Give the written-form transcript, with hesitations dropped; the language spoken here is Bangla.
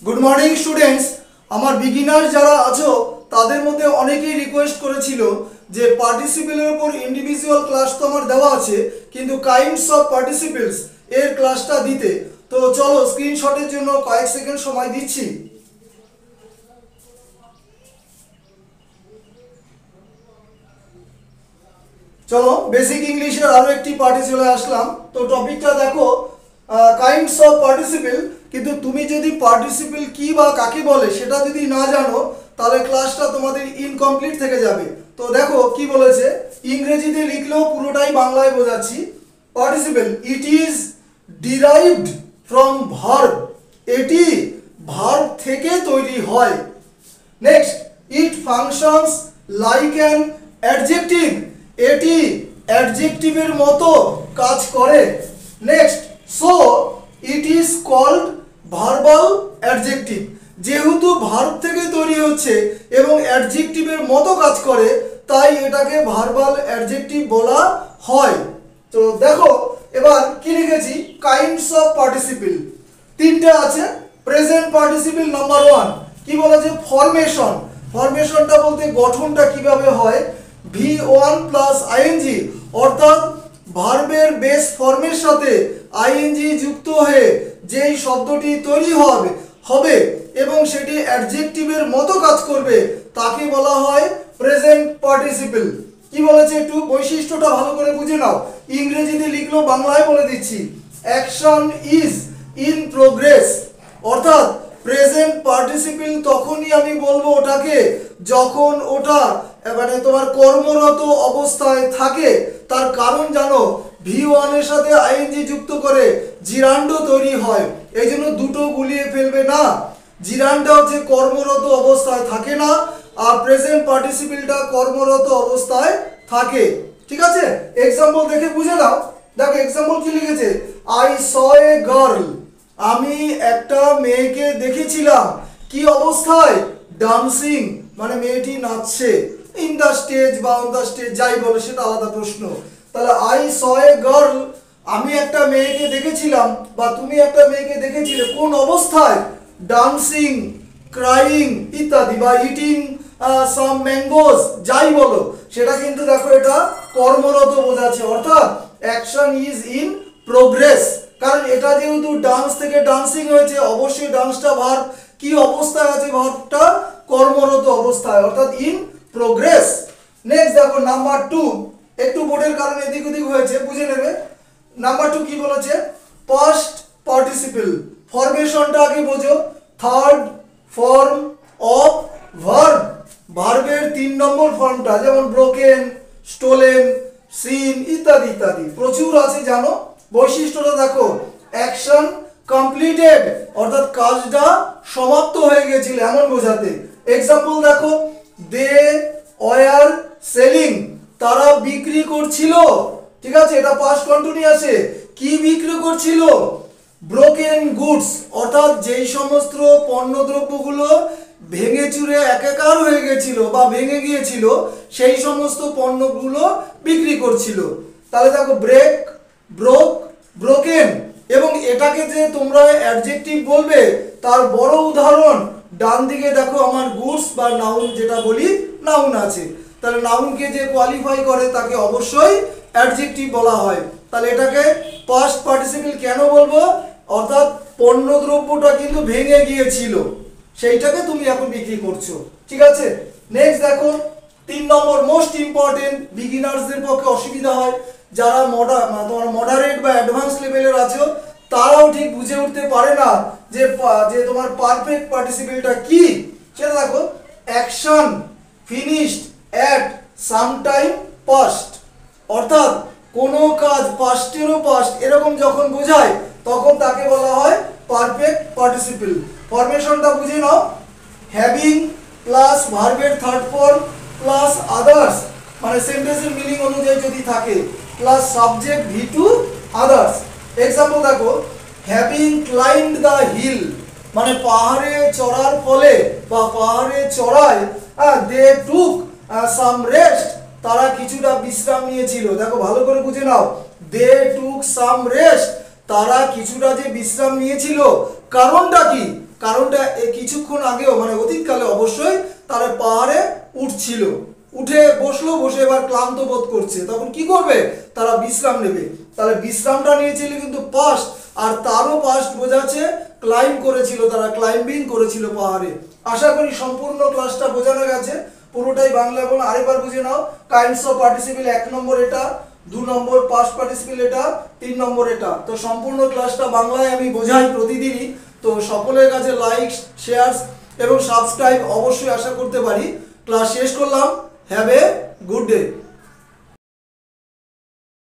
Good morning students. আমার বিগিনার যারা আছো তাদের মধ্যে অনেকেই রিকোয়েস্ট করেছিল যে পার্টিসিপেলের উপর ইন্ডিভিজুয়াল ক্লাস তো আমার দেওয়া আছে, কিন্তু কাইন্ডস অফ পার্টিসিপেলস এর ক্লাসটা দিতে। তো চলো স্ক্রিনশটের জন্য কয়েক সেকেন্ড সময় দিচ্ছি। চলো বেসিক ইংলিশের আরো একটি পার্টে চলে আসলাম। তো টপিকটা দেখো, কাইন্ডস অফ পার্টিসিপেল। কিন্তু তুমি যদি পার্টিসিপেল কি বা কাকে বলে সেটা যদি না জানো তাহলে ক্লাসটা তোমাদের ইনকমপ্লিট থেকে যাবে। তো দেখো কি বলেছে, ইংরেজিতে লিখলেও পুরোটাই বাংলায় বোঝাচ্ছি। Participle, it is derived from verb, এটি ভার্ব থেকে তৈরি হয়। Next, it functions like an adjective, এটি অ্যাডজেক্টিভের মতো কাজ করে। Next, so it is called verbal adjective, যেহেতু ভার্ব থেকে তৈরি হচ্ছে এবং অ্যাডজেক্টিভের মতো কাজ করে তাই এটাকে ভার্বাল অ্যাডজেক্টিভ বলা হয়। তো দেখো এবার কি লিখেছি, কাইন্ডস অফ পার্টিসিপেল তিনটে আছে। প্রেজেন্ট পার্টিসিপেল নাম্বার 1 কি বলেছে, ফরমেশন। ফরমেশনটা বলতে গঠনটা কিভাবে হয়, V1 প্লাস আইএনজি, অর্থাৎ ভার্বের বেস ফর্মের সাথে আইএনজি যুক্ত হয়ে যেই শব্দটি তৈরি হবে এবং সেটি অ্যাডজেক্টিভের মতো কাজ করবে তাকে বলা হয় প্রেজেন্ট পার্টিসিপেল। কি বলেছে একটু বৈশিষ্ট্যটা ভালো করে বুঝে নাও, ইংরেজিতে লিখলেও বাংলায় বলে দিচ্ছি। অ্যাকশন ইজ ইন প্রোগ্রেস, অর্থাৎ প্রেজেন্ট পার্টিসিপেল তখনই আমি বলবো ওটাকে যখন ওটা মানে তোমার কর্মরত অবস্থায় থাকে। তার কারণ জানো, V1 এর সাথে আইএনজি যুক্ত করে জিরান্ড তৈরি হয়, এই জন্য দুটো গুলিয়ে ফেলবে না। জিরান্ডটা হচ্ছে কর্মরত অবস্থায় থাকে না, আর প্রেজেন্ট পার্টিসিপেলটা কর্মরত অবস্থায় থাকে। ঠিক আছে, এক্সাম্পল দেখে বুঝে নাও। দেখো এক্সাম্পল কি লিখেছে, আই স এ গার্ল, আমি একটা মেয়েকে দেখেছিলাম কি অবস্থায়, ডান্সিং, মানে মেয়েটি নাচছে। ইন দ্য স্টেজ বা অন দ্য স্টেজ যাই বলো সেটা আলাদা প্রশ্ন। তাহলে আই স এ গার্ল, আমি একটা মেয়েকে দেখেছিলাম বা তুমি একটা মেয়েকে দেখেছিলে কোন অবস্থায়, ডান্সিং, ক্রাইং ইত্যাদি, বা ইটিং সাম ম্যাঙ্গোস যাই বলো, সেটা কিন্তু দেখো এটা কর্মরত বোঝাচ্ছে, অর্থাৎ অ্যাকশন ইজ ইন প্রোগ্রেস। কারণ এটা যেহেতু ডান্স থেকে ডান্সিং হয়েছে, অবশ্যই ডান্সটা ভার্ব কি অবস্থায় আছে, ভার্বটা কর্মরত অবস্থায়, অর্থাৎ ইন প্রোগ্রেস। নেক্সট দেখো নাম্বার 2, একটু বোর্ডের কারণে এদিক ওদিক হয়েছে বুঝে নেবে। নাম্বার 2 কি বলেছে, পাস্ট পার্টিসিপেল। ফরমেশনটা আগে বোঝো, থার্ড ফর্ম অফ ভার্ব, ভার্বের 3 নম্বর ফর্মটা, যেমন ব্রোকেন, স্টোলেন, সিন ইত্যাদি ইত্যাদি প্রচুর আছে জানো। বৈশিষ্ট্যটা দেখো, অ্যাকশন কমপ্লিটেড, অর্থাৎ কাজটা সমাপ্ত হয়ে গেছিল এমন বোঝাতে। এক্সাম্পল দেখো, দে ওয়ার সেলিং, তারা বিক্রি করছিল। ঠিক আছে, এটা পাস্ট কন্টিনিউয়াসে কি বিক্রি করছিল, ব্রোকেন গুডস, অর্থাৎ যেই সমস্ত পণ্যদ্রব্যগুলো ভেঙে চুরে একাকার হয়ে গেছিল বা ভেঙে গিয়েছিল সেই সমস্ত পণ্যগুলো বিক্রি করছিল। তাহলে দেখো ব্রেক, ব্রোক, ব্রোকেন, এবং এটাকে যে তোমরা অ্যাডজেক্টিভ বলবে তার বড় উদাহরণ ডান দিকে দেখো আমার গুডস বা নাউন যেটা বলি নাউন আছে। তাহলে নাউনকে যে কোয়ালিফাই করে তাকে অবশ্যই অ্যাডজেক্টিভ বলা হয়। তাহলে এটাকে পাস্ট পার্টিসিপেল কেন বলবো, অর্থাৎ পণ্যদ্রব্যটা কিন্তু ভেঙে গিয়েছিল সেইটাকে তুমি এখন বিক্রি করছো। ঠিক আছে, নেক্সট দেখো 3 নম্বর মোস্ট ইম্পর্টেন্ট, বিগিনার্সদের পক্ষে অসুবিধা হয়, যারা তোমার মডারেট বা অ্যাডভান্স লেভেলের আছো তারাও ঠিক বুঝে উঠতে পারে না যে তোমার পারফেক্ট পার্টিসিপেলটা কি। সেটা দেখো, action finished at some time past, অর্থাৎ কোনো কাজ পাস্টেরও পাস্ট এরকম যখন বোঝায় তখন তাকে বলা হয় পারফেক্ট পার্টিসিপেল। ফরমেশনটা বুঝে নাও, হ্যাভিং প্লাস ভার্বের থার্ড ফর্ম প্লাস আদার্স, মানে সেন্টেন্সের মিনিং অনুযায়ী যদি থাকে, plus subject V2 others. Example দেখো, হ্যাভিং ক্লাইম্বড দ্য হিল, মানে পাহাড়ে চড়ার ফলে বা পাহাড়ে চড়ায় দে টুক সাম রেস্ট, তারা কিছুটা বিশ্রাম নিয়েছিল। দেখো ভালো করে বুঝে নাও, দে টুক সাম রেস্ট, তারা কিছুটা যে বিশ্রাম নিয়েছিল কারণটা কি, কারণটা এই কিছুক্ষণ আগেও মানে অতীতকালে অবশ্যই তারা পাহাড়ে উঠছিল, উঠে বসলো, বসে এবার ক্লান্ত বোধ করছে, তখন কি করবে, তারা বিশ্রাম নেবে। তাহলে বিশ্রামটা নিয়েছিল কিন্তু পাস্ট, আর তারও পাস্ট বোঝাচ্ছে ক্লাইম্ব করেছিল, তারা ক্লাইম্বিং করেছিল পাহাড়ে। আশা করি সম্পূর্ণ ক্লাসটা বোঝানো গেছে, পুরোটাই বাংলা বলো। আরেকবার বুঝে নাও, কাইন্ডস অফ পার্টিসিপল 1 নম্বর এটা, 2 নম্বর পাস্ট পার্টিসিপল এটা, 3 নম্বর এটা। তো সম্পূর্ণ ক্লাসটা বাংলায় আমি বোঝাই প্রতিদিনই। তো সকলের কাছে লাইক, শেয়ার এবং সাবস্ক্রাইব অবশ্যই আশা করতে পারি। ক্লাস শেষ করলাম। Have a good day.